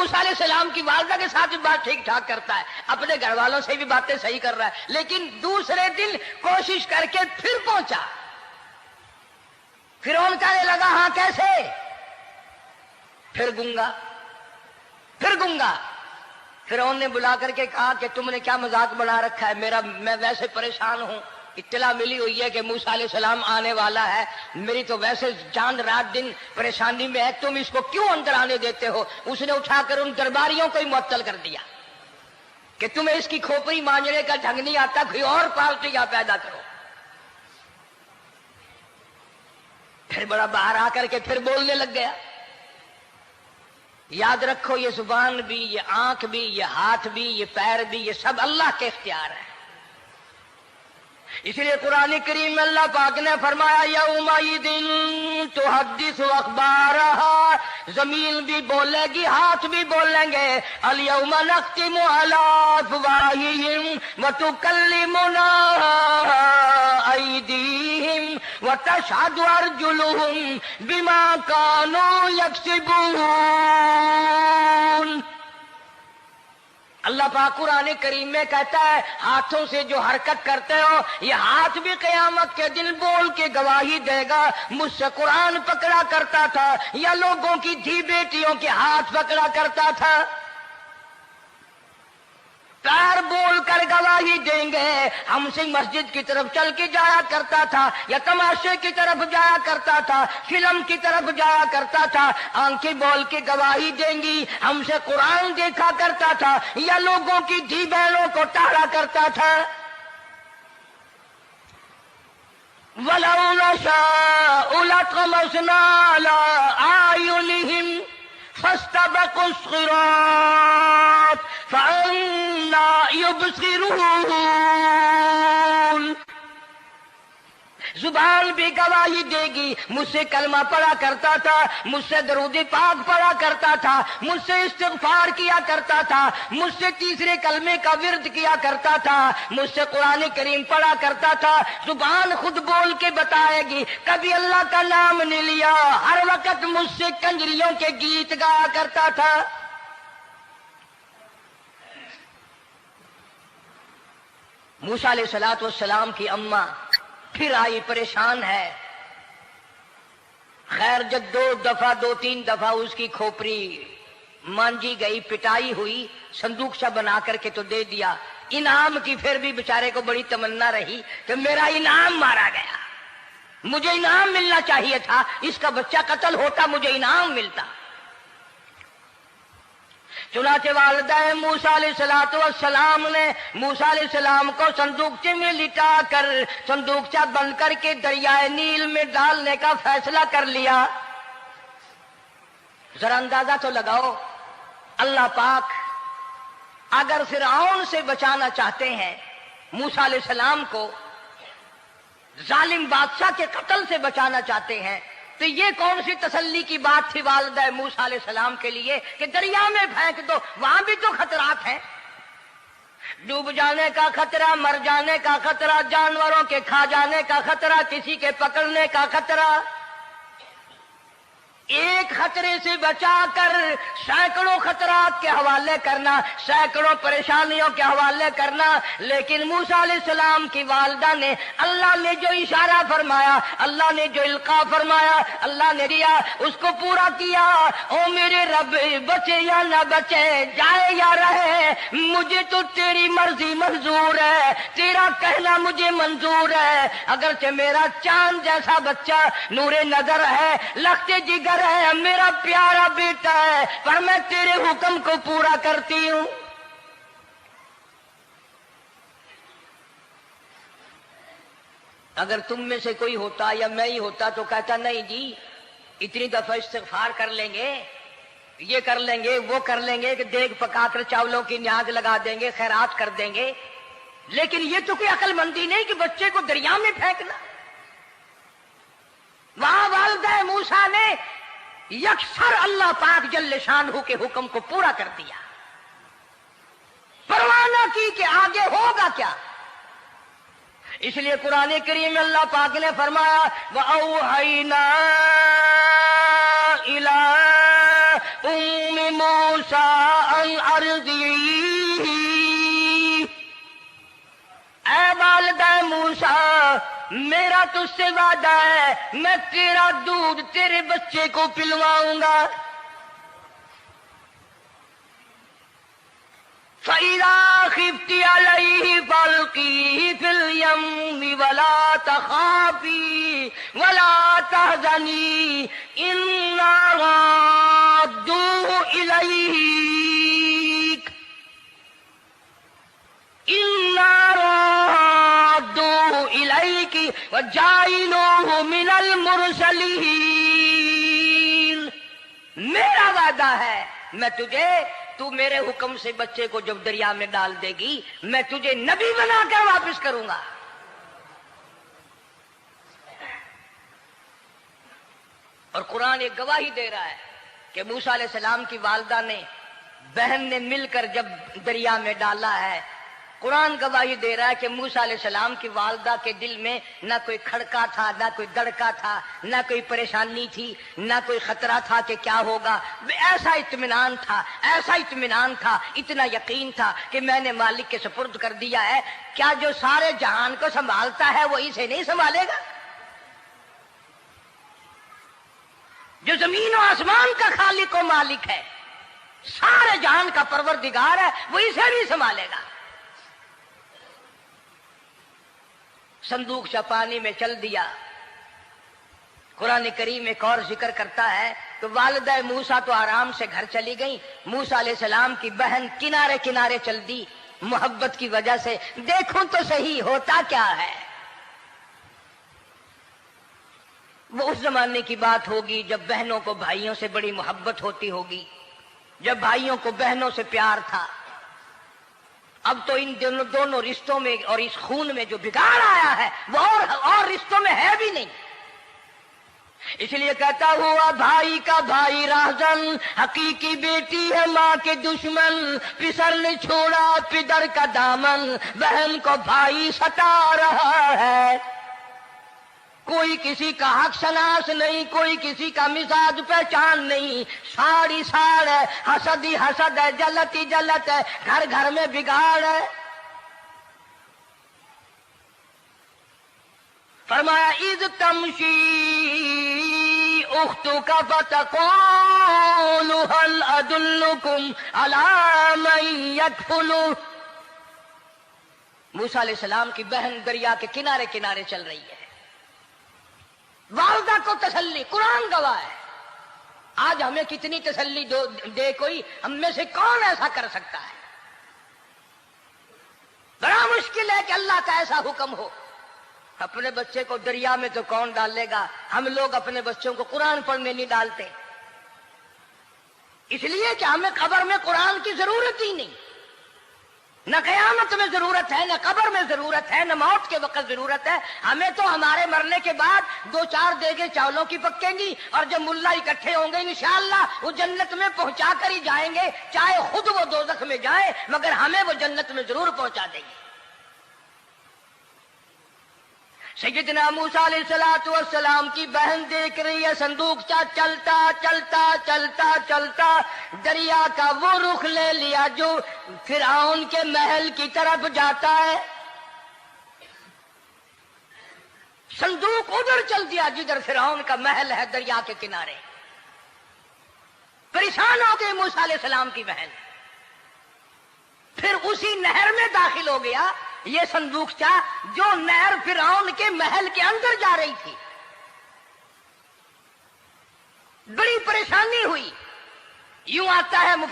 موسیٰ علیہ السلام کی والدہ کے ساتھ بھی بات ٹھیک ٹھاک کرتا ہے، اپنے گھر والوں سے بھی باتیں صحیح کر رہا ہے، لیکن دوسرے دن کوشش کر کے پھر پہنچا۔ فرعون کہنے لگا ہاں کیسے؟ پھر گونگا، پھر گونگا۔ فرعون نے بلا کر کے کہا کہ تم نے کیا مذاق بنا رکھا ہے، میں ویسے پریشان ہوں، اطلاع ملی ہوئی ہے کہ موسیٰ علیہ السلام آنے والا ہے، میری تو ویسے جان رات دن پریشانی میں ہے، تم اس کو کیوں اندر آنے دیتے ہو؟ اس نے اٹھا کر ان درباریوں کو ہی معطل کر دیا کہ تمہیں اس کی کھوپڑی مانجنے کا ڈھنگ نہیں آتا، کوئی اور پارٹی یہاں پیدا کرو۔ پھر بڑا باہر آ کر کے پھر بولنے لگ گیا۔ یاد رکھو یہ زبان بھی، یہ آنکھ بھی، یہ ہاتھ بھی، یہ پیر بھی، یہ سب اللہ کے اختیار ہے۔ اس لیے قرآن کریم میں اللہ پاک نے فرمایا یومئذ تحدث اخبارہا، زمین بھی بولے گی، ہاتھ بھی بولیں گے۔ الیوم نختم علی افواہہم وتکلمنا ایدیہم وتشہد ارجلہم بما کانوا یکسبون۔ اللہ پاک قرآن کریم میں کہتا ہے ہاتھوں سے جو حرکت کرتے ہو، یہ ہاتھ بھی قیامت کے دن بول کے گواہی دے گا مجھ سے قرآن پکڑا کرتا تھا یا لوگوں کی دھی بیٹیوں کے ہاتھ پکڑا کرتا تھا۔ پیر بول کر گواہی دیں گے ہم سے مسجد کی طرف چل کے جایا کرتا تھا یا تماشے کی طرف جایا کرتا تھا، فلم کی طرف جایا کرتا تھا۔ آنکھیں بول کے گواہی دیں گی ہم سے قرآن دیکھا کرتا تھا یا لوگوں کی دھی بہنوں کو ٹالا کرتا تھا۔ وَلَوْ نَشَاءُ لَطَمَسْنَا عَلَىٰ أَعْيُنِهِمْ فَاسْتَبَقُوا الصِّرَاطَ فَأَنَّىٰ يُبْصِرُونَ۔ زبان بھی گواہی دے گی مجھ سے کلمہ پڑھا کرتا تھا، مجھ سے درود پاک پڑھا کرتا تھا، مجھ سے استغفار کیا کرتا تھا، مجھ سے تیسرے کلمے کا ورد کیا کرتا تھا، مجھ سے قرآن کریم پڑھا کرتا تھا۔ زبان خود بول کے بتائے گی کبھی اللہ کا نام نہیں لیا، ہر وقت مجھ سے کنجریوں کے گیت گایا کرتا تھا۔ موسیٰ علیہ السلام کی اماں پھر آئی، پریشان ہے، خیر جب دو تین دفعہ اس کی کھوپڑی مانجی گئی، پٹائی ہوئی، صندوقچہ بنا کر کے تو دے دیا۔ انعام کی پھر بھی بیچارے کو بڑی تمنا رہی کہ میرا انعام مارا گیا، مجھے انعام ملنا چاہیے تھا، اس کا بچہ قتل ہوتا مجھے انعام ملتا۔ چنانچہ والدہ موسیٰ علیہ السلام نے موسیٰ علیہ السلام کو صندوقچے میں لٹا کر صندوقچہ بند کر کے دریائے نیل میں ڈالنے کا فیصلہ کر لیا۔ ذرا اندازہ تو لگاؤ، اللہ پاک اگر فرعون سے بچانا چاہتے ہیں، موسیٰ علیہ السلام کو ظالم بادشاہ کے قتل سے بچانا چاہتے ہیں، تو یہ کون سی تسلی کی بات تھی والدہ موسیٰ علیہ السلام کے لیے کہ دریا میں پھینک دو، وہاں بھی تو خطرات ہیں، ڈوب جانے کا خطرہ، مر جانے کا خطرہ، جانوروں کے کھا جانے کا خطرہ، کسی کے پکڑنے کا خطرہ۔ ایک خطرے سے بچا کر سینکڑوں خطرات کے حوالے کرنا، سینکڑوں پریشانیوں کے حوالے کرنا، لیکن موسیٰ علیہ السلام کی والدہ نے اللہ نے جو اشارہ فرمایا، اللہ نے جو القاء فرمایا، اللہ نے دیا، اس کو پورا کیا۔ او میرے رب، بچے یا نہ بچے، جائے یا رہے، مجھے تو تیری مرضی منظور ہے، تیرا کہنا مجھے منظور ہے۔ اگرچہ میرا چاند جیسا بچہ نور نظر ہے، لخت جگر ہے، میرا پیارا بیٹا ہے، پر میں تیرے حکم کو پورا کرتی ہوں۔ اگر تم میں سے کوئی ہوتا یا میں ہی ہوتا تو کہتا نہیں جی، اتنی دفعہ استغفار کر لیں گے، یہ کر لیں گے، وہ کر لیں گے، کہ دیگ پکا کر چاولوں کی نیاز لگا دیں گے، خیرات کر دیں گے، لیکن یہ تو کوئی عقل مندی نہیں کہ بچے کو دریا میں پھینکنا۔ وہاں والدہ موسیٰ نے یکسر اللہ پاک جل شانہ کے حکم کو پورا کر دیا، پرواہ نہ کی کہ آگے ہوگا کیا۔ اس لیے قرآن کریم میں اللہ پاک نے فرمایا وَأَوْحَيْنَا إِلَىٰ أُمِّ مُوسَىٰ موسیٰ ان ارضعیہ، اے والدہ موسیٰ میرا تجھ سے وعدہ ہے میں تیرا دودھ تیرے بچے کو پلواؤں گا۔ فَإِذَا خِفْتِ عَلَيْهِ فَأَلْقِيهِ فِي الْيَمِّ وَلَا تَخَافِي وَلَا تَحْزَنِي إِنَّا رَادُّوهُ إِلَيْكَ وَجَاعِلُوهُ مِنَ الْمُرْسَلِينَ۔ میرا وعدہ ہے میں تجھے، تو میرے حکم سے بچے کو جب دریا میں ڈال دے گی میں تجھے نبی بنا کر واپس کروں گا۔ اور قرآن ایک گواہی دے رہا ہے کہ موسیٰ علیہ السلام کی والدہ نے بہن نے مل کر جب دریا میں ڈالا ہے، قرآن گواہی دے رہا ہے کہ موسیٰ علیہ السلام کی والدہ کے دل میں نہ کوئی کھڑکا تھا، نہ کوئی دڑکا تھا، نہ کوئی پریشانی تھی، نہ کوئی خطرہ تھا کہ کیا ہوگا۔ ایسا اطمینان تھا، ایسا اطمینان تھا، اتنا یقین تھا کہ میں نے مالک کے سپرد کر دیا ہے، کیا جو سارے جہان کو سنبھالتا ہے وہ اسے نہیں سنبھالے گا؟ جو زمین و آسمان کا خالق و مالک ہے، سارے جہان کا پروردگار ہے، وہ اسے نہیں سنبھالے گا۔ صندوق سے پانی میں چل دیا۔ قرآن کریم ایک اور ذکر کرتا ہے کہ والدہ موسیٰ تو آرام سے گھر چلی گئی، موسیٰ علیہ السلام کی بہن کنارے کنارے چل دی محبت کی وجہ سے، دیکھوں تو صحیح ہوتا کیا ہے۔ وہ اس زمانے کی بات ہوگی جب بہنوں کو بھائیوں سے بڑی محبت ہوتی ہوگی، جب بھائیوں کو بہنوں سے پیار تھا۔ اب تو ان دونوں رشتوں میں اور اس خون میں جو بگاڑ آیا ہے وہ اور رشتوں میں ہے بھی نہیں۔ اس لیے کہتا ہوا بھائی کا بھائی راہزن، حقیقی بیٹی ہے ماں کے دشمن، پسر نے چھوڑا پدر کا دامن، بہن کو بھائی ستا رہا ہے۔ کوئی کسی کا حق شناس نہیں، کوئی کسی کا مزاج پہچان نہیں، ساڑی ساڑ ہے، حسد ہی حسد ہے، جلت ہی جلت ہے، گھر گھر میں بگاڑ ہے۔ فرمایا اذ تمشی اختک فتقول هل ادلکم علی من یکفل۔ موسیٰ علیہ السلام کی بہن دریا کے کنارے کنارے چل رہی ہے، والدہ کو تسلی، قرآن گواہ ہے۔ آج ہمیں کتنی تسلی دے کوئی، ہم میں سے کون ایسا کر سکتا ہے؟ بڑا مشکل ہے کہ اللہ کا ایسا حکم ہو۔ اپنے بچے کو دریا میں تو کون ڈالے گا؟ ہم لوگ اپنے بچوں کو قرآن پڑھنے نہیں ڈالتے، اس لیے کہ ہمیں قبر میں قرآن کی ضرورت ہی نہیں، نہ قیامت میں ضرورت ہے، نہ قبر میں ضرورت ہے، نہ موت کے وقت ضرورت ہے۔ ہمیں تو ہمارے مرنے کے بعد 2-4 دیگیں چاولوں کی پکیں گی، اور جب ملا اکٹھے ہوں گے انشاءاللہ وہ جنت میں پہنچا کر ہی جائیں گے، چاہے خود وہ دوزخ میں جائیں، مگر ہمیں وہ جنت میں ضرور پہنچا دیں گے۔ سیدنا موسیٰ علیہ السلام کی بہن دیکھ رہی ہے صندوق چلتا چلتا چلتا چلتا دریا کا وہ رخ لے لیا جو فرعون کے محل کی طرف جاتا ہے۔ صندوق ادھر چل دیا جدھر فرعون کا محل ہے، دریا کے کنارے۔ پریشان ہو گئی موسیٰ علیہ السلام کی بہن، پھر اسی نہر میں داخل ہو گیا یہ صندوق جو نہر فرعون کے محل کے اندر جا رہی تھی۔ بڑی پریشانی ہوئی۔ یوں آتا ہے